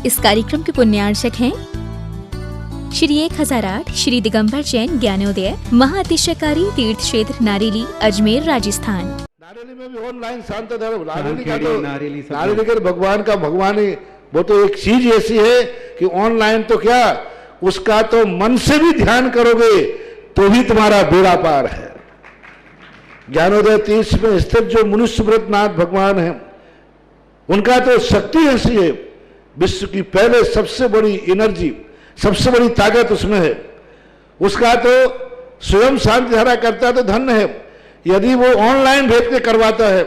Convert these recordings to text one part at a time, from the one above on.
इस कार्यक्रम के पुण्यार्चक हैं श्री 1008 श्री दिगंबर जैन ज्ञानोदय महाअतिशयकारी तीर्थ क्षेत्र नारेली अजमेर राजस्थान। नारेली में भी ऑनलाइन शांत धर्म नारेली का भगवान का भगवान ही वो तो एक चीज ऐसी है कि ऑनलाइन तो क्या उसका तो मन से भी ध्यान करोगे तो भी तुम्हारा बेड़ा पार है। ज्ञानोदय तीर्थ में स्थित जो मुनिसुब्रतनाथ भगवान है उनका तो शक्ति ऐसी है, विश्व की पहले सबसे बड़ी एनर्जी सबसे बड़ी ताकत उसमें है। उसका तो स्वयं शांति धारा करता तो धन्य है, यदि वो ऑनलाइन भेज के करवाता है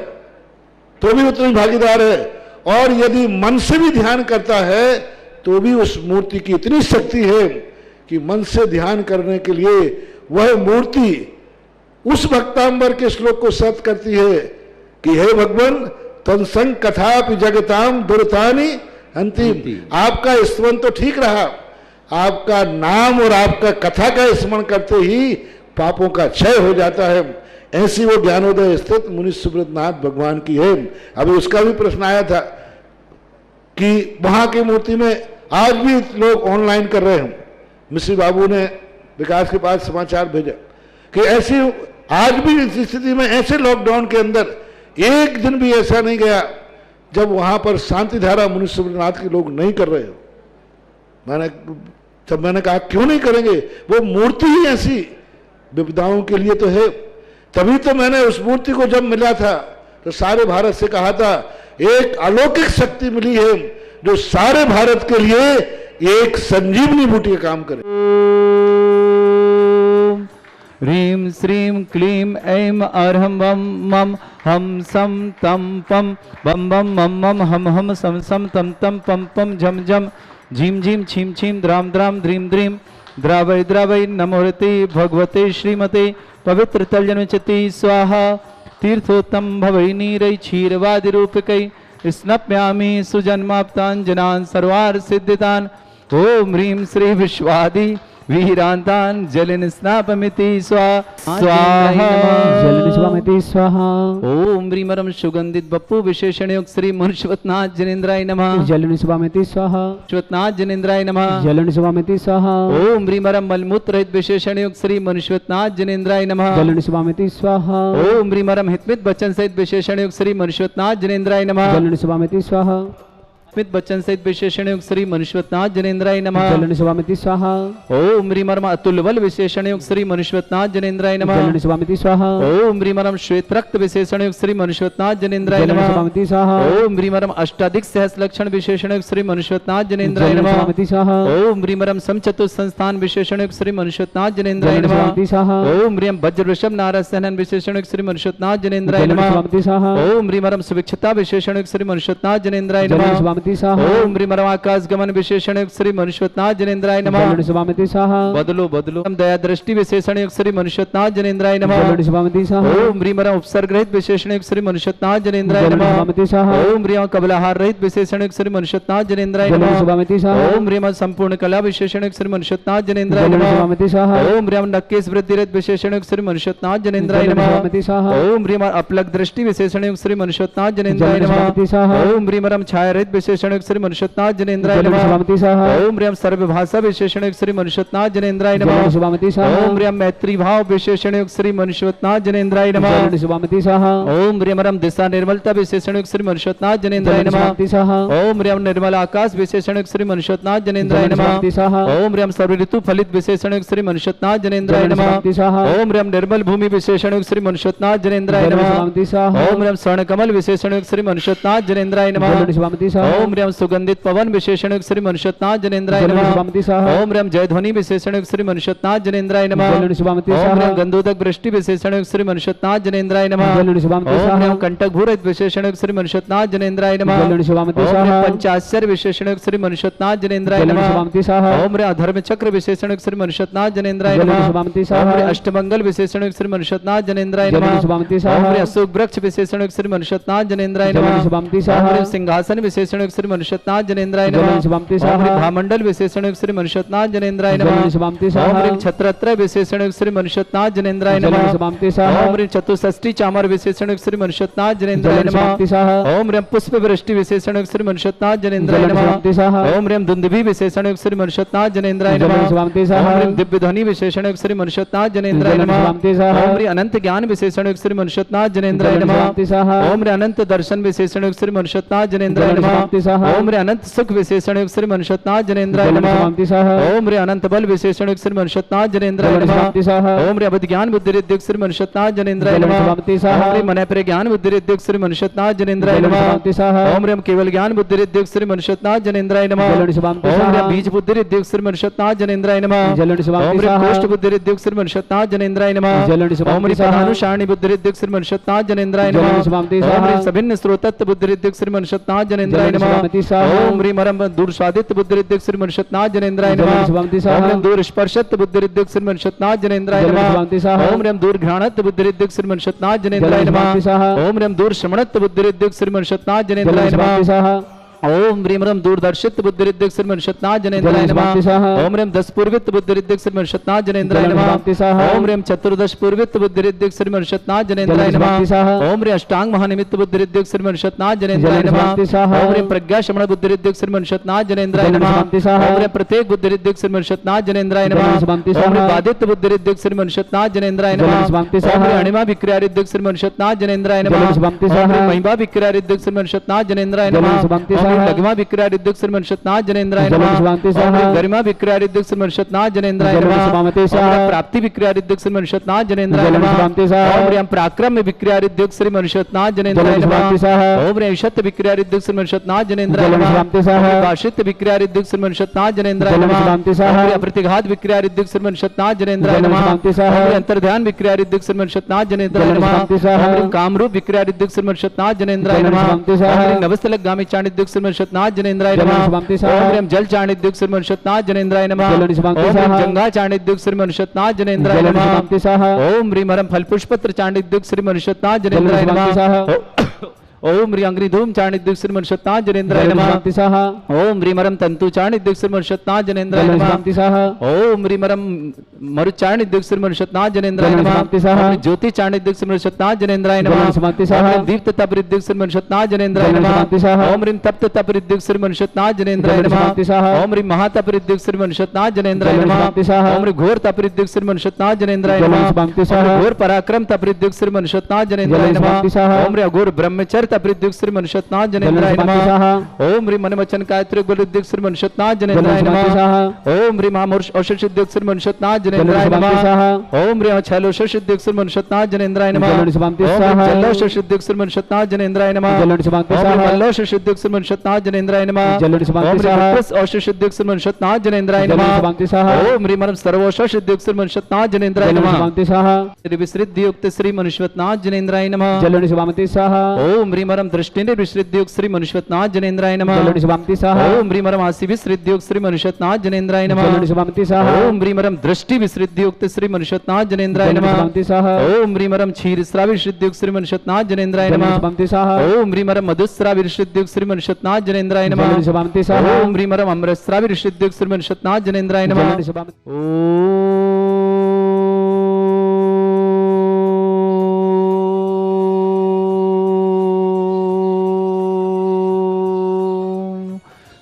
तो भी उतनी भागीदार है, और यदि मन से भी ध्यान करता है तो भी उस मूर्ति की इतनी शक्ति है कि मन से ध्यान करने के लिए वह मूर्ति उस भक्तांबर के श्लोक को सत्य करती है कि हे भगवान तत्संग कथापि जगताम दुर्तानि अंतिम। आपका स्मरण तो ठीक रहा, आपका नाम और आपका कथा का स्मरण करते ही पापों का क्षय हो जाता है। ऐसी वो ज्ञानोदय स्थित मुनिसुब्रतनाथ भगवान की है। अभी उसका भी प्रश्न आया था कि वहां की मूर्ति में आज भी लोग ऑनलाइन कर रहे हैं। मिश्री बाबू ने विकास के पास समाचार भेजा कि ऐसी आज भी इस स्थिति में ऐसे लॉकडाउन के अंदर एक दिन भी ऐसा नहीं गया जब वहां पर शांति धारा मुनिसुब्रतनाथ के लोग नहीं कर रहे हो। मैंने कहा क्यों नहीं करेंगे, वो मूर्ति ही ऐसी विपदाओं के लिए तो है। तभी तो मैंने उस मूर्ति को जब मिला था तो सारे भारत से कहा था एक अलौकिक शक्ति मिली है जो सारे भारत के लिए एक संजीवनी बूटी का काम करे। ह्रीं श्रीं क्लीं ऐं अर्हं वं मं हम सम तम पम बम बम मम मम हम हम सम सम तम तम पम पम झम झम झीम झीम छीम छीम द्राम द्राम द्रीम द्रीम द्रावय द्रावय नमोरते भगवते श्रीमते पवित्र तलजनचति स्वाहा तीर्थोत्तम भवै नीरै क्षीरवादि रूपकै स्नप्यामि सुजन्माप्ताञ्जनान् सर्वार्थ सिद्धितान् ओम ह्रीं श्री विश्वादि वीरांतान जलन स्नापमिति स्वाहा जलन स्वामिति स्वाहा। ओम ह्रीमरम सुगंधित बप्पु विशेषण योग श्री मुनिश्वतनाथ जनेन्द्राय नमः जलन स्वामिति स्वाहा। श्वतनाथ जनेन्द्राय नमः जलन स्वामिति स्वाहा। ओम ह्रीमरम मलमूत्र रहित विशेषण योग श्री मुनिश्वतनाथ जनेन्द्राय नमः जलन स्वामिति स्वाहा। ओम ह्रीमरम हितमित बच्चन सहित विशेषण योग श्री मुनिश्वतनाथ जनेन्द्राय नमः जलन स्वामिति स्वाहा। स्मित बच्चन सहित विशेषण योग श्री मनुष्वतनाथ जनेन्द्राय नमः जलन स्वामिति स्वाहा। ओम ह्रीमरम अतुल बल विशेषण योग श्री मनुष्वतनाथ जनेन्द्राय नमः जलन स्वामिति स्वाहा। ओम ह्रीमरम श्वेत रक्त विशेषण योग श्री मनुष्वतनाथ जनेन्द्राय जलन नमः स्वामिति स्वाहा। ओम ह्रीमरम अष्टाधिक सहस्र लक्षण विशेषण योग श्री मनुष्वतनाथ जनेन्द्राय जलन नमः स्वामिति स्वाहा। ओम ह्रीमरम समचतुर संस्थान विशेषण योग श्री मनुष्वतनाथ जनेन्द्राय जलन नमः स्वामिति स्वाहा। ओम ह्रीम वज्र वृषभ नारद सहनन विशेषण योग श्री मनुष्वतनाथ जनेन्द्राय जलन नमः स्वामिति स्वाहा। ओम ह्रीमरम सुविक्षता विशेषण योग श्री मनुष्वतनाथ जनेन्द्राय जलन नमः स्वामिति स्वाहा। ओम ह्रीमरम आकाश गमन विशेषण योग श्री मनुष्वतनाथ जनेन्द्राय नमः जलन स्वामिति स्वाहा। बदलो बदलो दया दृष्टि विशेषण योग श्री मनुष्वतनाथ जनेन्द्राय नमः जलन स्वामिति स्वाहा। ओम ह्रीमरम उपसर्ग रहित विशेषण योग श्री मनुष्वतनाथ जनेन्द्राय जलन नमः स्वामिति स्वाहा। ओम ह्रीम कबलाहार रहित विशेषण योग श्री मनुष्वतनाथ जनेन्द्राय जलन नमः स्वामिति स्वाहा। ओम ह्रीम संपूर्ण कला विशेषण योग श्री मनुष्वतनाथ जनेन्द्राय जलन नमः स्वामिति स्वाहा। ओम ह्रीम नक्केश वृद्धि रहित विशेषण योग श्री मनुष्वतनाथ जनेन्द्राय जलन नमः स्वामिति स्वाहा। ओम ह्रीम अपलक दृष्टि विशेषण योग श्री मनुष्वतनाथ जनेन्द्राय जलन स्वामिति नमः स्वाहा। ओम ह्रीमरम छाया रहित विशेषण योग श्री मनुष्वतनाथ जनेन्द्राय जलन नमः स्वामिति स्वाहा। ओम ह्रीम सर्वभाषा विशेषण योग श्री मनुष्वतनाथ जनेन्द्राय जलन नमः स्वामिति स्वाहा। ओम ह्रीम मैत्री भाव विशेषण योग श्री मनुष्वतनाथ जनेन्द्राय नमः जलन स्वामिति स्वाहा। ओम ह्रीमरम दिशा निर्मलता विशेषण योग श्री मनुष्वतनाथ जनेन्द्राय जलन नमः स्वामिति स्वाहा। ओम ह्रीम निर्मल आकाश विशेषण योग श्री मनुष्वतनाथ जनेन्द्राय जलन नमः स्वामिति स्वाहा। ओम ह्रीम सर्व ऋतु फलित विशेषण योग श्री मनुष्वतनाथ जनेन्द्राय जलन नमः स्वामिति स्वाहा। ओम ह्रीम निर्मल भूमि विशेषण योग श्री मनुष्वतनाथ जनेन्द्राय जलन नमः स्वामिति स्वाहा। ओम ह्रीम स्वर्ण कमल विशेषण योग श्री मनुष्वतनाथ जनेन्द्राय नमः जलन स्वामिति स्वाहा। ओम ह्रीम सुगंधित पवन विशेषण योग श्री मनुष्वतनाथ जनेन्द्राय जलन नमः स्वामिति स्वाहा। ओम ह्रीम जयध्वनि विशेषण योग श्री मनुष्वतनाथ जनेन्द्राय नमः जलन स्वामिति ओम स्वाहा। ह्रीम गंधोदक वृष्टि विशेषण योग श्री मनुष्वतनाथ जनेन्द्राय नमः जलन स्वामिति ओम स्वाहा। ह्रीम कंटक भूरित विशेषण योग श्री मनुष्वतनाथ जनेन्द्राय नमः जलन स्वामिति ओम स्वाहा। ह्रीम पंचाश्चर्य विशेषण योग श्री मनुष्वतनाथ जनेन्द्राय जलन नमः स्वामिति स्वाहा। ओम ह्रीम अधर्म चक्र विशेषण योग श्री मनुष्वतनाथ जनेन्द्राय जलन नमः स्वामिति ओम स्वाहा। ह्रीम अष्टमंगल विशेषण योग श्री मनुष्वतनाथ जनेन्द्राय जलन नमः स्वामिति ओम स्वाहा। ह्रीम अशोक वृक्ष विशेषण योग श्री मनुष्वतनाथ जनेन्द्राय जलन नमः स्वामिति ओम स्वाहा। ह्रीम सिंहासन विशेषण योग विशेषण श्री मनुष्यनाथ जनेन्द्राय नमः। जलन शिवामति ओम ह्रीं स्वाहा। भामंडल विशेषण श्री मनुष्यनाथ जनेन्द्राय जलन नमः। शिवामति ओम स्वाहा। ह्रीं छत्रत्र विशेषण श्री मनुष्यनाथ जनेन्द्राय जलन नमः। शिवामति स्वाहा। ओम ह्रीं चतुष्षष्टि चामर विशेषण श्री मनुष्यनाथ जनेन्द्राय जलन शिवामति नमः। स्वाहा। ओम ह्रीं पुष्प वृष्टि विशेषण श्री मनुष्यनाथ जनेन्द्राय जलन शिवामति नमः। स्वाहा। ओम ह्रीं दुंदुभि विशेषण श्री मनुष्यनाथ जनेन्द्राय जलन नमः। शिवामति ओम स्वाहा। ह्रीं दिव्य ध्वनि विशेषण श्री मनुष्यनाथ जनेन्द्राय जलन नमः। शिवामति स्वाहा। ओम ह्रीं अनंत ज्ञान विशेषण श्री मनुष्यनाथ जनेन्द्राय जलन नमः। शिवामति स्वाहा। ओम ह्रीं अनंत दर्शन विशेषण श्री मनुष्यनाथ जनेन्द्राय जलन नमः। शिवामति स्वाहा। ओम ह्रीं अनंत सुख विशेषण श्री मनुष्यनाथ जनेन्द्राय जलन नमः। शिवामति स्वाहा। ओम ह्रीं अनंत बल विशेषण श्री मनुष्यनाथ जनेन्द्राय जलन नमः। शिवामति स्वाहा। ओम ह्रीं अवध ज्ञान बुद्धि रिद्धिक श्री मनुष्यनाथ जनेन्द्राय जलन नमः। शिवामति स्वाहा। ओम ह्रीं मन पर ज्ञान बुद्धि रिद्धिक श्री मनुष्यनाथ जनेन्द्राय जलन नमः। शिवामति स्वाहा। ओम ह्रीं केवल ज्ञान बुद्धि रिद्धिक श्री मनुष्यनाथ जनेन्द्राय नमः। जलन शिवामति ओम ह्रीं स्वाहा। बीज बुद्धि रिद्धिक श्री मनुष्यनाथ जनेन्द्राय नमः। जलन शिवामति ओम ह्रीं स्वाहा। कोष्ठ बुद्धि रिद्धिक श्री मनुष्यनाथ जनेन्द्राय नमः। जलन शिवामति ओम ह्रीं स्वाहा। प्रधानुषाणी बुद्धि रिद्धिक श्री मनुष्यनाथ जनेन्द्राय जलन नमः। शिवामति ओम स्वाहा। ह्रीं सभिन्न स्रोतत्व बुद्धि रिद्धिक श्री मनुष्यनाथ जनेन्द्राय जलन नमः। शिवामति स्वाहा। ओम ह्रीं मरम दूर स्वादित्य बुद्धि रिद्धिक श्री मनुष्यनाथ जनेन्द्राय जलन नमः। शिवामति ओम स्वाहा। ह्रीं दूर स्पर्शत्व बुद्धि रिद्धिक श्री मनुष्यनाथ जनेन्द्राय जलन नमः। शिवामति स्वाहा। ओम ह्रीं दूर घ्राणत्व बुद्धि रिद्धिक श्री मनुष्यनाथ जनेन्द्राय जलन नमः। शिवामति स्वाहा। ओम ह्रीं दूर श्रवणत्व बुद्धि रिद्धिक श्री मनुष्यनाथ जनेन्द्राय जलन शिवामति नमः। स्वाहा। ओम ह्रीं रम दूरदर्शित बुद्धि रिद्धिक श्री मनुष्यनाथ जनेन्द्राय जलन नमः। शिवामति स्वाहा। ओम ह्रीं दस पूर्वित बुद्धि रिद्धिक श्री मनुष्यनाथ जनेन्द्राय जलन नमः। शिवामति स्वाहा। ओम ह्रीं चतुर्दश पूर्वित बुद्धि रिद्धिक श्री मनुष्यनाथ जनेन्द्राय जलन नमः। शिवामति स्वाहा। ओम ह्रीं अष्टांग महानिमित्त बुद्धि रिद्धिक श्री मनुष्यनाथ जनेन्द्राय जलन नमः। शिवामति स्वाहा। ओम ह्रीं प्रज्ञा शमन बुद्धि रिद्धिक श्री मनुष्यनाथ जनेन्द्राय जलन नमः। शिवामति स्वाहा। ओम ह्रीं प्रत्येक बुद्धि रिद्धिक श्री मनुष्यनाथ जनेन्द्राय जलन नमः। शिवामति ओम ह्रीं स्वाहा। बाधित बुद्धि रिद्धिक श्री मनुष्यनाथ जनेन्द्राय जलन नमः। शिवामति ओम स्वाहा। ह्रीं अणिमा विक्रिया रिद्धिक श्री मनुष्यनाथ जनेन्द्राय नमः। जलन शिवामति ओम ह्रीं स्वाहा। महिमा विक्रिया रिद्धिक श्री मनुष्यनाथ जनेन्द्राय जलन नमः। शिवामति ओम ह्रीं स्वाहा। लघ्मा विक्रिया रिद्धिक श्री मनुष्यनाथ जनेन्द्राय जलन नमः। शिवामति ओम स्वाहा। ह्रीं गरिमा विक्रिया रिद्धिक श्री मनुष्यनाथ जनेन्द्राय जलन नमः। शिवामति ओम स्वाहा। ह्रीं प्राप्ति विक्रिया रिद्धिक श्री मनुष्यनाथ जनेन्द्राय जलन नमः। शिवामति स्वाहा। ओम ह्रीं पराक्रम विक्रिया रिद्धिक श्री मनुष्यनाथ जनेन्द्राय जलन शिवामति नमः। स्वाहा। ओम ह्रीं शत विक्रिया रिद्धिक श्री मनुष्यनाथ जनेन्द्राय जलन नमः। शिवामति स्वाहा। ओम ह्रीं भाषित विक्रिया रिद्धिक श्री मनुष्यनाथ जनेन्द्राय जलन नमः। शिवामति स्वाहा। ओम ह्रीं अप्रतिघात विक्रिया रिद्धिक श्री मनुष्यनाथ जनेन्द्राय जलन नमः। शिवामति स्वाहा। ओम ह्रीं अंतर्ध्यान विक्रिया रिद्धिक श्री मनुष्यनाथ जनेन्द्राय जलन नमः। शिवामति स्वाहा। ओम ह्रीं कामरूप विक्रिया रिद्धिक श्री मनुष्यनाथ जनेन्द्राय जलन नमः। शिवामति स्वाहा। ओम ह्रीं नवस्थलगामी चाणिद्युक श्री मनुष्यनाथ जनेन्द्राय जलन नमः। शिवामति स्वाहा। ओम ह्रीं जल चाणिद्युक श्री मनुष्यनाथ जनेन्द्राय नमः। जलन शिवामति ओम ह्रीं स्वाहा। जंगा चाणिद्युक श्री मनुष्यनाथ जनेन्द्राय जलन नमः। शिवामति स्वाहा। ओम ह्रीं मरम फल पुष्पत्र चाणिद्युक श्री मनुष्यनाथ जलन जनेन्द्राय शिवामति स्वाहा। नमः। ओम ह्रीं अंग्रिधूम चाणिद्युक श्री मनुष्यनाथ जनेन्द्राय जलन नमः। शिवामति स्वाहा। ओम ह्रीं मरम तंतु चाणिद्युक श्री मनुष्यनाथ जनेन्द्राय जलन नमः। शिवामति स्वाहा। ओम ह्रीं मरम मरुचाणिद्युक श्री मनुष्यनाथ जनेन्द्राय जलन नमः। शिवामति स्वाहा। ओम ह्रीं ज्योति चाणिद्युक श्री मनुष्यनाथ जनेन्द्राय नमः। जलन शिवामति ओम स्वाहा। ह्रीं दीप्त तप रिद्धिक श्री मनुष्यनाथ जनेन्द्राय जलन नमः। शिवामति स्वाहा। ओम ह्रीं तप्त तप रिद्धिक श्री मनुष्यनाथ जनेन्द्राय जलन नमः। शिवामति स्वाहा। ओम ह्रीं महातप रिद्धिक श्री मनुष्यनाथ जनेन्द्राय जलन नमः। शिवामति स्वाहा। ओम ह्रीं घोर तप रिद्धिक श्री मनुष्यनाथ जनेन्द्राय जलन नमः। शिवामति ओम स्वाहा। ह्रीं घोर पराक्रम तप रिद्धिक श्री मनुष्यनाथ जनेन्द्राय जलन नमः। शिवामति स्वाहा। ओम ह्रीं अघोर ब्रह्मचर्य तप रिद्धिक श्री मनुष्यनाथ जलन जनेन्द्राय शिवामति नमः। स्वाहा। ओम ह्रीं मन वचन गायत्री रिद्धिक श्री मनुष्यनाथ जलन जनेन्द्राय शिवामति नमः। स्वाहा। ओम ह्रीं महामूर्ष औषध सिद्धिक श्री मनुष्यनाथ जलन जनेन्द्राय शिवामति नमः। स्वाहा। ओम ह्रीं छैलोष सिद्धिक श्री मनुष्यनाथ जनेन्द्राय नमः। जलन शिवामति ओम स्वाहा। ह्रीं जल्लोष सिद्धिक श्री मनुष्यनाथ जनेन्द्राय नमः। जलन शिवामति ओम ह्रीं स्वाहा। मल्लोष सिद्धिक श्री मनुष्यनाथ जनेन्द्राय नमः। जलन शिवामति ओम ह्रीं स्वाहा। विप्रस औषध सिद्धिक श्री मनुष्यनाथ जनेन्द्राय जलन नमः। शिवामति स्वाहा। ओम ह्रीं मरम सर्वोष सिद्धिक श्री मनुष्यनाथ जनेन्द्राय जलन नमः। शिवामति स्वाहा। श्री विश्रिद्धि युक्त श्री मनुष्यनाथ जनेन्द्राय नमः। जलन शिवामति स्वाहा। ओम ह्रीं मरम दृष्टि विश्रिद्धि युक्त श्री मनुष्यनाथ जनेन्द्राय नमः। जलन शिवामति स्वाहा। ओम ह्रीं मरम आसि विश्रिद्धि युक्त श्री मनुष्यनाथ जनेन्द्राय नमः। जलन शिवामति स्वाहा। ओम ह्रीं मरम दृष्टि विश्रिद्धि युक्त श्री मनुष्यनाथ जनेन्द्राय जलन नमः। शिवामति स्वाहा। ओम ह्रीं मरम क्षीर श्रावी विश्रिद्धि युक्त श्री मनुष्यनाथ जनेन्द्राय जलन नमः। शिवामति स्वाहा। ओम ह्रीं मरम मधुस्रावी विश्रिद्धि युक्त श्री मनुष्यनाथ जनेन्द्राय नमः। जलन शिवामति स्वाहा। ओम ह्रीं मरम अमृतस्रावी विश्रिद्धि युक्त श्री मनुष्यनाथ जनेन्द्राय नमः। जलन शिवामति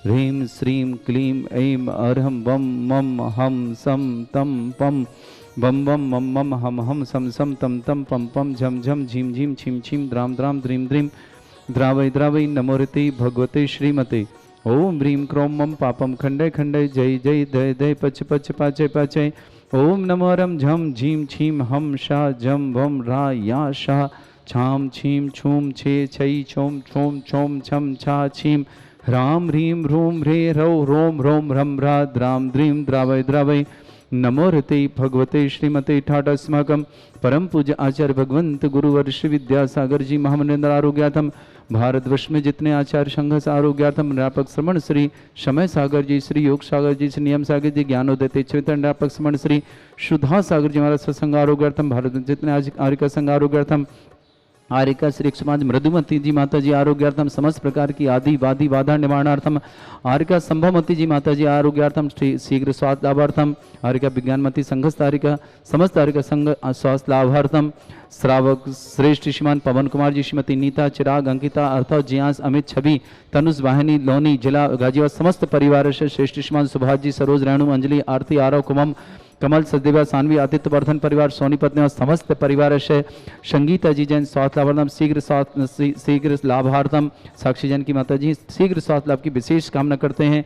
ह्रीं श्रीं क्लीं ऐं अर्हं वं मं हं सं तं पं बम बम मम मम हम सम सम तम तम पम पम झम झम झीम झीम छिम छिम द्राम द्राम द्रीम द्रीम द्रावै द्रावै नमोरते भगवते श्रीमते ओम ह्रीं क्रों मम पापम खंडय खंडय जय जय दय दय पच पच पाचय पाचय ओम नमो रम झम झीम छीम हम शा जम भम रा या शा छाम छीम छूम छे छई छोम छोम छोम छम छा छीम ह्राम ह्रीं ह्रूं ह्रे रौ रोम रोम रम रा द्राम द्रीं द्रावय द्रावय नमो रते भगवते श्रीमते ठाट अस्माकं परम पूज्य आचार्य भगवंत गुरुवर श्री विद्यासागर जी महामनिंद्र आरोग्यार्थम भारतवर्ष में जितने आचार्य संघ से आरोग्यार्थम व्यापक श्रमण श्री समय सागर जी, श्री योग सागर जी, श्री नियम सागर जी, ज्ञानोदय चैतन्य व्यापक श्रमण श्री सुधा सागर जी महाराज सत्संग आरोग्यार्थम भारत में जितने आज आर्य का संघ आरोग्यार्थम आर्यका श्री 105 मृदुमती जी माता जी आरोग्यार्थम समस्त प्रकार की आदि वादी बाधा निवारणार्थम। आर्यका संभवमती जी माता जी आरोग्यार्थम शीघ्र स्वास्थ्य लाभार्थम। आर्यका विज्ञानमती संघस्थ आर्यका समस्त आर्यका संघ स्वास्थ्य लाभार्थम। श्रावक श्रेष्ठ श्रीमान पवन कुमार जी, श्रीमती नीता, चिराग, अंकिता, अर्थव, जियांस, अमित, छवि, तनुज, वाहिनी, लोनी, जिला गाजियाबाद समस्त परिवार से श्रेष्ठ श्रीमान सुभाष जी, सरोज, रेणु, अंजलि, आरती, आरव, कुमम, कमल, सचदेवा, सानवी, आदित्य वर्धन परिवार, सोनीपत निवास समस्त परिवार से संगीता जी जैन स्वास्थ्य लाभार्थम शीघ्र लाभार्थम। साक्षी जैन की माता जी शीघ्र स्वास्थ्य लाभ की विशेष कामना करते हैं।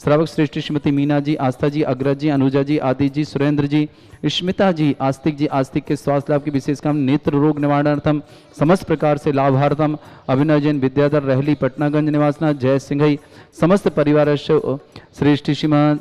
श्रावक श्रेष्ठ श्रीमती मीना जी, आस्था जी, अग्रज जी, अनुजा जी, आदि जी, सुरेंद्र जी, स्मिता जी, आस्तिक के स्वास्थ्य लाभ की विशेष कामना। नेत्र रोग निवारणार्थम समस्त प्रकार से लाभार्थम। अभिनव जैन, विद्याधर, रहली, पटनागंज निवासना, जय सिंघई समस्त परिवार से श्रेष्ठ श्रीमान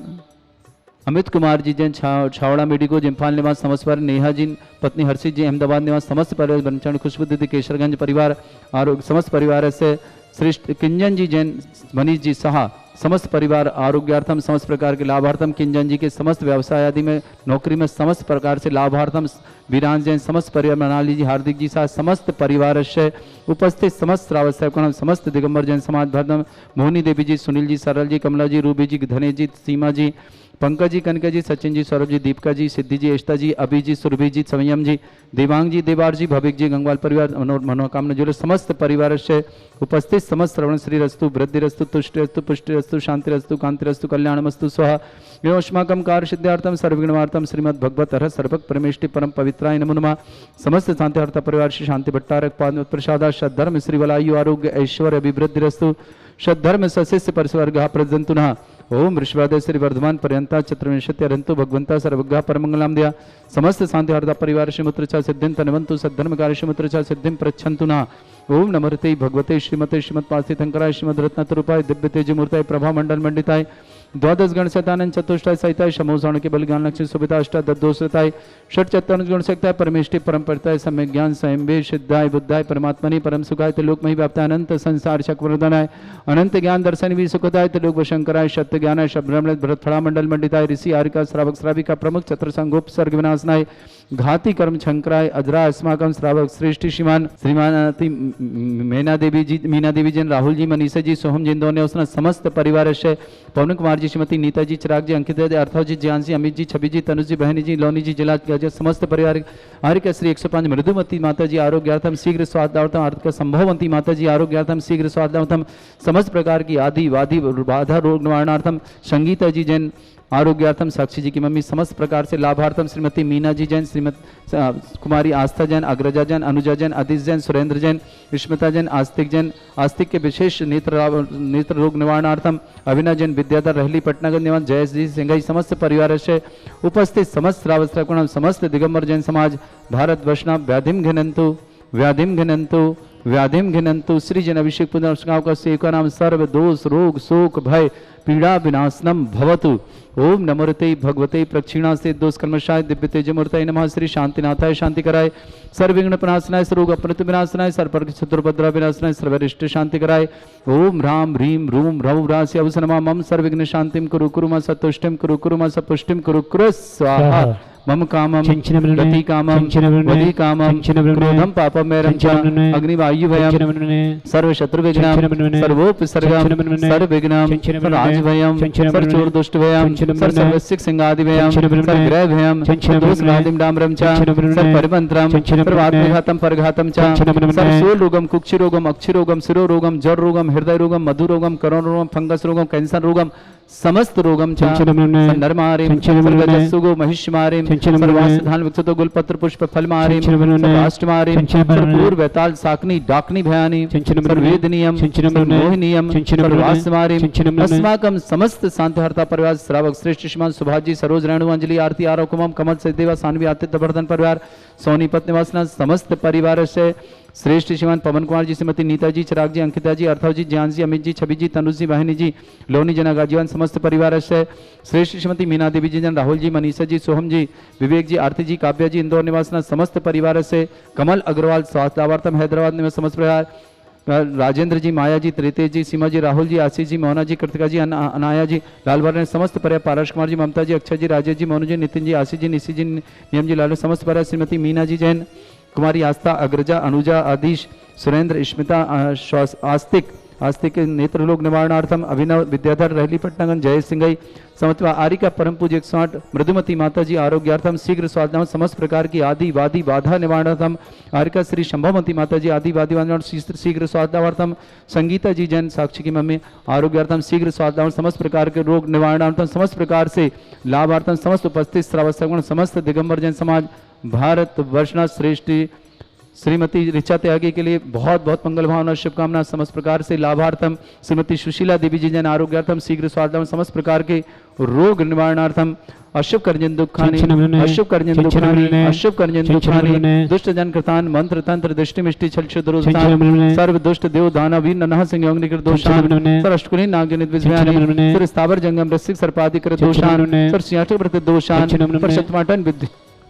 अमित कुमार जी जैन छावड़ा मेडिको जिम्फाल निवास समस्त परिवार। नेहा जी पत्नी हर्षित जी अहमदाबाद निवास समस्त परिवार। बनचंड खुशबू दीदी केशरगंज परिवार और समस्त परिवार से श्रेष्ठ किंजन जी जैन, मनीष जी सहा समस्त परिवार आरोग्यार्थम समस्त प्रकार के लाभार्थम। किंजन जी के समस्त व्यवसाय आदि में नौकरी में समस्त प्रकार से लाभार्थम। वीरांश जैन समस्त परिवार, मनाली जी, हार्दिक जी साथ समस्त परिवार से उपस्थित समस्त श्रावक सेवकों समस्त दिगंबर जैन समाज भरदम। मोहनी देवी जी, सुनील जी, सरल जी, कमला जी, रूबी जी, धनेश जी, सीमा जी, पंकज जी, कनका जी, सचिन जी, सौरभ जी, दीपिका जी, सिद्धि जी, एष्टा जी, अभी जी, सुरभि जी, संयम जी, देवांग जी, देवार जी, भविक जी, गंगवाल परिवार, मनोकामना जुड़े समस्त परिवार से उपस्थित समस्त श्रवण श्री रस्तु, वृद्धि रस्तु, तुष्टि रस्तु, पुष्टि रस्तु, शांति रस्तु, कांति रस्तु, कल्याणमस्तु स्वाहा। योष्माकम कार्य सिद्धार्थम सर्वगुणवार्थम श्रीमद् भगवत हर सर्वक परमेष्टि परम पवित्राय नमो नमः। समस्त शांतिहर्ता परिवार श्री शांति भट्टारक पाद प्रसादा सद्धर्म श्री वलायु आरोग्य ऐश्वर्य अभिवृद्धि रस्तु। सद्धर्म सशिष्य परिस्वर्ग प्रजंतु नः। ओम ऋषवादय श्री वर्धमान पर्यंता चतुर्विंशति अरंतु भगवंता सर्वज्ञ परमंगलाम दिया। समस्त शांति हरदा परिवार श्रीमुत्रचा सिद्धिं तनवंतु सद्धर्म कार्य श्रीमुत्रचा सिद्धिं प्रच्छन्तु नः। ओम नमस्ते भगवते श्रीमते श्रीमत्पार्थित शंकराय श्रीमद रत्नतरूपाय दिव्य तेज मूर्ताय प्रभा मंडल मंडिताय द्वादश गण शतानंद चतुष्टाय सहिताय समोसाण के बलिज्ञान लक्ष्मी सुविधा अष्टादशताय षट चतुर्थ गुण सकताय परमेष्टि परम परताय सम्यक ज्ञान स्वयं सिद्धाय बुद्धाय परमात्मनि परम सुखाय त्रिलोक मही व्याप्ताय अनंत संसार चक्रवर्धनाय अनंत ज्ञान दर्शन भी सुखदाय त्रिलोक शंकराय सत्य ज्ञानाय शब्द भरत फला मंडल मंडिताय ऋषि आरिका श्रावक श्राविका प्रमुख चतुर संगोप सर्ग विनाशनाय घाती कर्म शंकराय अजरा अस्माकम श्रावक श्रेष्ठ श्रीमानती मीना देवी जैन, राहुल जी, मनीषा जी, सोहम जिंदो ने उसने समस्त परिवार से पवन कुमार जी, श्रीमती नीता जी, चिराग जी, अंकिता जी, अर्थव जी, जियांसी, अमित जी, छवि जी, तनुज जी, बहनी जी, लोनी जी, जिला समस्त परिवार। आर्यका श्री 105 मृदुमती माता जी आरोग्यार्थम शीघ्र स्वास्थ्यार्थम। आर्यका संभवंती माता जी आरोग्यार्थम शीघ्र स्वास्थ्यार्थम समस्त प्रकार की आदि वादी बाधा रोग निवारणार्थम। संगीता जी जैन आरोग्यार्थम। साक्षी जी की मम्मी समस्त प्रकार से लाभार्थम। श्रीमती मीना जी जैन, श्रीमती कुमारी आस्था जैन, अग्रजा जैन, अनुजा जैन, आदिश जैन, सुरेंद्र जैन, स्मिता जैन, आस्तिक के विशेष नेत्र रोग निवारणार्थम। अभिनव जैन, विद्याधर, रहली, पटनागंज निवास, जय जी सिंघई समस्त परिवार से उपस्थित समस्त श्रावक समस्त दिगंबर जैन समाज भारत वैष्णव व्याधिम घिनंतु श्री जन अभिषेक पुनर्गांव का सेवका नाम सर्व दोष रोग शोक भय पीड़ा विनाशनम भवतु। ओम नमोते भगवते प्रक्षिणा से दोष कर्मशाय दिव्य तेजमूर्तये नमः। श्री शांतिनाथाय शांति कराय सर्वविघ्न प्रनाशनाय रोग अप्रति विनाशनाय सर्पर चतुर्भद्रा विनाशनाय सर्वरिष्ट शांति कराय। ओम राम ह्रीम रूम रव रास्य अवसनमा मम सर्वविघ्न शांतिम कुरु कुरुमा सतुष्टिम कुरु कुरुमा सपुष्टिम कुरु कुरु स्वाहा। मम कामम गति कामम वदि कामम क्रोधम पापम मेरंच अग्निवायु भयम सर्व शत्रु विघ्नम सर्वोपसर्गम सर्व विघ्नम राज भयम सर्व चोर दुष्ट भयम सर्व सर्वसिक सिंगादि भयम सर्व ग्रह भयम दोष नादिम डामरम च सर्व परिमंत्रम सर्व आत्मघातम परघातम च सर्व सोल रोगम कुक्षि रोगम अक्षि रोगम शिरो रोगम जर रोगम हृदय रोगम मधु रोगम करोण रोगम फंगस रोगम कैंसर रोगम समस्त रोगम नरमारिम सर्वजस्सुगो महिष्मारिम सर्वासधान विकसतो गुलपत्र पुष्प फलमारिम सर्वाष्टमारिम सर्वपूर्व वैताल साकनी डाकनी भयानी सर्वेदनीयम सर्वमोहिनीयम सर्वास्मारिम अस्माकम समस्त शांतिहर्ता परिवार श्रावक श्रेष्ठ श्रीमान सुभाष जी, सरोज, रेणु, अंजलि, आरती, आरव, कुमम, कमल, सचदेवा, सानवी, आदित्य वर्धन परिवार, सोनीपत निवासना समस्त परिवार से श्रेष्ठ श्रीमान पवन कुमार जी, श्रीमती नीता जी, चिराग जी, अंकिता जी, अर्थव जी, ज्ञान जी, अमित जी, छवि जी, तनुज जी, बहनी जी, लोनी जना गाजीवन समस्त परिवार से श्रेष्ठ श्रीमती मीना देवी जी जन, राहुल जी, मनीषा जी, सोहम जी, विवेक जी, आरती जी, काव्या जी, इंदौर निवासना समस्त परिवार से कमल अग्रवाल स्वास्थ्य लाभार्थम हैदराबाद निवास समस्त परिवार। राजेंद्र जी, माया जी, त्रितेज जी, सीमा जी, राहुल जी, आशीष जी, मोहना जी, कृतिका जी, अनाया जी, लालभर ने समस्त परिवार, पारस कुमार जी, ममता जी, अक्षय जी, राजेश जी, मोनू जी, नितिन जी, आशीष जी, निशी जी, नियम जी, लालू समस्त परिवार। श्रीमती मीना जी जैन, कुमारी आस्था अग्रजा अनुजा आदिश सुरेंद्र स्मिता आस्तिक आस्तिक नेत्रलोक निवारणार्थम अभिनव विद्याधर रहली पटनागन जय सिंगई समत्वा आरिका परम पूज्य 108 मृदुमती माता जी आरोग्यार्थम शीघ्र स्वास्थ्य समस्त प्रकार की आदि वादी बाधा निवारणार्थम आरिका श्री शंभवती माता जी आदि वादी बाधा शीघ्र स्वास्थ्यार्थम संगीता जी जैन साक्षी की मम्मी आरोग्यार्थम शीघ्र स्वास्थ्य समस्त प्रकार के रोग निवारणार्थम समस्त प्रकार से लाभार्थम समस्त उपस्थित श्रावक समस्त दिगंबर जैन समाज भारत वर्षना श्रेष्ठी श्रीमती ऋचा त्यागी के लिए बहुत बहुत मंगल भावना शुभकामना समस्त प्रकार से लाभार्थम श्रीमती सुशीला देवी जी जन आरोग्यार्थम शीघ्र स्वास्थ्य समस्त प्रकार के रोग निवारणार्थम अशुभ कर्जन दुखानी अशुभ कर्जन दुखानी अशुभ कर्जन दुखानी दुष्ट जन कृतान मंत्र तंत्र दृष्टि मिष्टि छल क्षुद्रोधान सर्व दुष्ट देव दानव वीर ननह सिंह योगनि कृत दोषान सर अष्टकुली नागिनित विज्ञानी सर स्थावर जंगम रसिक सर्पादि कृत दोषान सर सिंहाटक प्रति दोषान सर शतमाटन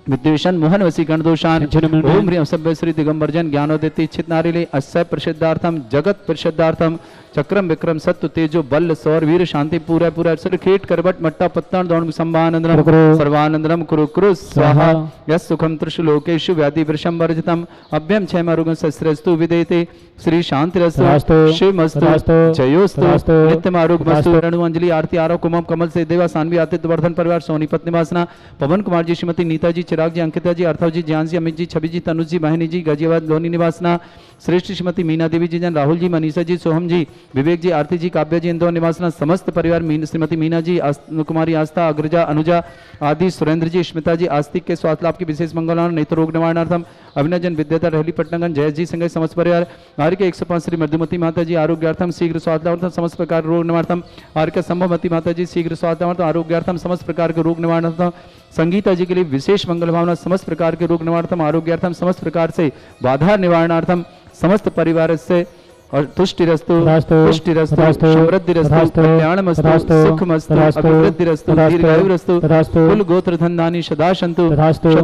विद्वेषण मोहन वसी गण दोषान ओम ह्रीं सभ्य श्री दिगंबर जन ज्ञानोदिति इच्छित नारिले अस्य प्रसिद्धार्थम जगत प्रसिद्धार्थम चक्रम विक्रम सत्व तेजो बल सौर वीर शांति पूरा पूरा सर खेट करबट मट्टा पत्तन दौड़ संभानंदनम सर्वानंदनम कुरु कुरु स्वाहा यस सुखम त्रिषु लोकेषु व्याधि वृषम वर्जितम अभ्यम क्षय मरुगं सस्रस्तु विदेते श्री शांतिरस्तु शिवमस्तु जयोस्तु नित्यम आरोग्यमस्तु रणुअंजलि आरती आरो कुमम कमल से देवा सानवी आतिथ्य वर्धन परिवार सोनीपत निवासना पवन कुमार जी श्रीमती नीता जी चिराग जी अंकिता जी अर्थव जी ज्ञान जी अमित जी छवि जी तनुज जी बहनी जी गाजियाबाद लोनी निवासना श्रेष्ठ श्रीमती मीना देवी जी जन राहुल जी मनीषा जी सोहम जी विवेक जी आरती जी काव्या जी इंदौर निवासना समस्त परिवार श्रीमती मीना जी कुमारी आस्था अग्रजा अनुजा आदि सुरेंद्र जी स्मिता जी आस्तिक के स्वास्थ्य लाभ की विशेष मंगल नेत्र रोग निवारणार्थम अभिनजन विद्याधर रहली पटनागन जय जी संघ समस्त परिवार आर्य के 105 श्री मधुमती माता जी आरोग्यार्थम शीघ्र स्वास्थ्यार्थम समस्त प्रकार रोग निवारणार्थम आर्य के संभवती माता जी शीघ्र स्वास्थ्यार्थम आरोग्यार्थम समस्त प्रकार के रोग निवारणार्थम संगीता जी के लिए विशेष मंगल भावना समस्त प्रकार के रोग निवारणार्थम आरोग्यार्थम समस्त प्रकार से बाधा निवारणार्थम समस्त परिवार से और तुष्टिरस्तु पुष्टिरस्तु समृद्धिरस्तु कल्याणमस्तु सुखमस्तु अभिवृद्धिरस्तु दीर्घायुरस्तु कुल गोत्र धनधानी सदा सन्तु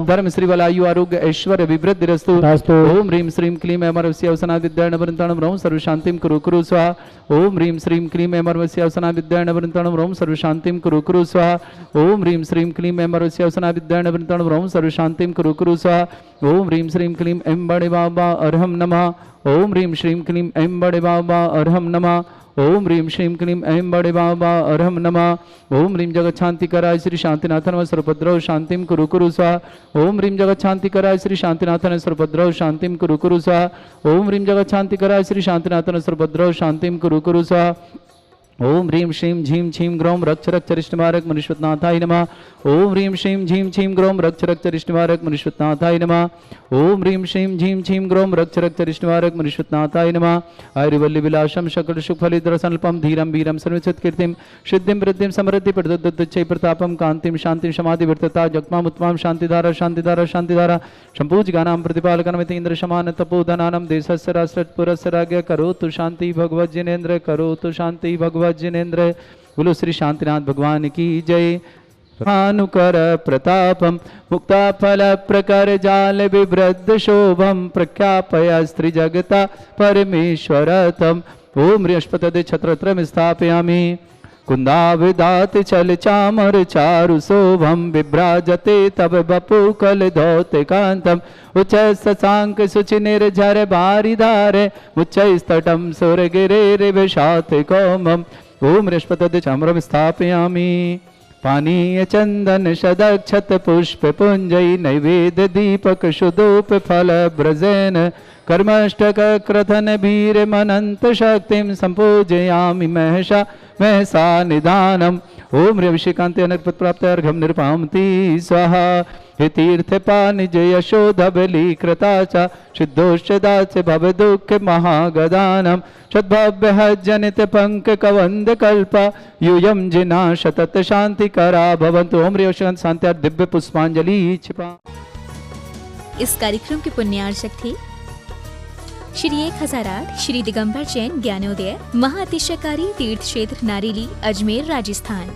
धर्म श्री वलायु आरोग्य ऐश्वर्य विवृद्धिरस्तु ओम ह्रीं श्रीं क्लीं अमरवस्य अवसना विद्यार्णवृन्ताणं रौं सर्वशान्तिं कुरु कुरु स्वाहा ओम ह्रीं श्रीं क्लीं अमरवस्य अवसना विद्यार्णवृन्ताणं रौं सर्वशान्तिं कुरु कुरु स्वाहा ओम ह्रीं श्रीं क्लीं अमरवस्य अवसना विद्यार्णवृन्ताणं रौं सर्वशान्तिं कुरु कुरु स्वाहा ओम ह्रीं श्रीं क्लीं ऐं बड़े बाबा अर्हं नमः ओम ह्रीं श्रीं क्लीं ऐं बड़े बाबा अर्हं नमः ओम ह्रीं श्रीं क्लीं ऐं बड़े बाबा अर्हं नमः ओम ह्रीं जगत शांति कराय श्री शांतिनाथन सर्वभद्रौ शांतिं कुरु कुरु स्वाहा ओम ह्रीं जगत शांति कराय श्री शांतिनाथन सर्वभद्रौ शांतिं कुरु कुरु स्वाहा ओम ह्रीं जगत शांति कराय श्री शांतिनाथन सर्वभद्रौ शांतिं कुरु कुरु स्वाहा ओम ह्रीं श्रीं झीं छीं ग्रौं रक्ष रक्ष चरिष्टमारक मनुष्यनाथाय नमः ओम ह्रीं श्रीं झीं छीं ग्रौं रक्ष रक्ष चरिष्टमारक मनुष्यनाथाय नमः ओम ह्रीं श्रीं झीं छीं ग्रौं रक्ष रक्ष चरिष्टमारक मनुष्यनाथाय नमः आयुर्वल्ली विलासम सकल सुखफलिद्रसल्पम धीरं वीरं सर्वचित् कीर्तिं सिद्धिं वृद्धिं समृद्धि प्रदुद्धच्चै प्रतापं कांतिं शांतिं समाधि वर्तता जगमाम उत्तमां शांतिधारा शांतिधारा शांतिधारा संपूज गानां प्रतिपालकनमिति इंद्र समान तपोधनानं देशस्य राष्ट्रपुरस्य राज्ञ करोतु शांति भगवत जिनेन्द्र करोतु शांति भगवत जिनेन्द्र। बोलो श्री शांतिनाथ भगवान की जय। भानुकर प्रतापम मुक्ता फल प्रकर जाल विवृद्ध शोभम प्रख्यापय स्त्री जगता परमेश्वरतम ओम बृहस्पति छत्रत्रम स्थापयामि कुंदाविदात चल चामर चारु शोभम विभ्राजते तब बपु कल धौते कांतम उच्च ससांक सुचि निर्झर बारिधारे उच्च स्तटम सुर गिरे विषात कौमम ओम बृहस्पति चामरम स्थापयामि पानीय चंदन सदक्षत पुष्प पुंजय नैवेद्य दीपक शुद्धोप फल ब्रजेन कर्मष्टक क्रथन भीर मनंत शक्तिं संपूजयामि महसा महसा निदानम ओम ऋषिकांते अनर्पत प्राप्त अर्घम निर्पामति स्वाहा हे तीर्थ पानि जय यशोध बलि कृता च सिद्धोषदाच भव दुख महागदानम सद्भव्य जनित पंक कवंद कल्प यूयम जिना शतत शांति करा भवन्तु ओम ऋषिकांत शांति दिव्य पुष्पांजलि छिपा। इस कार्यक्रम के पुण्यार्चक थे श्री 1008 श्री दिगंबर जैन ज्ञानोदय महाअतिशयकारी तीर्थ क्षेत्र नारेली अजमेर राजस्थान।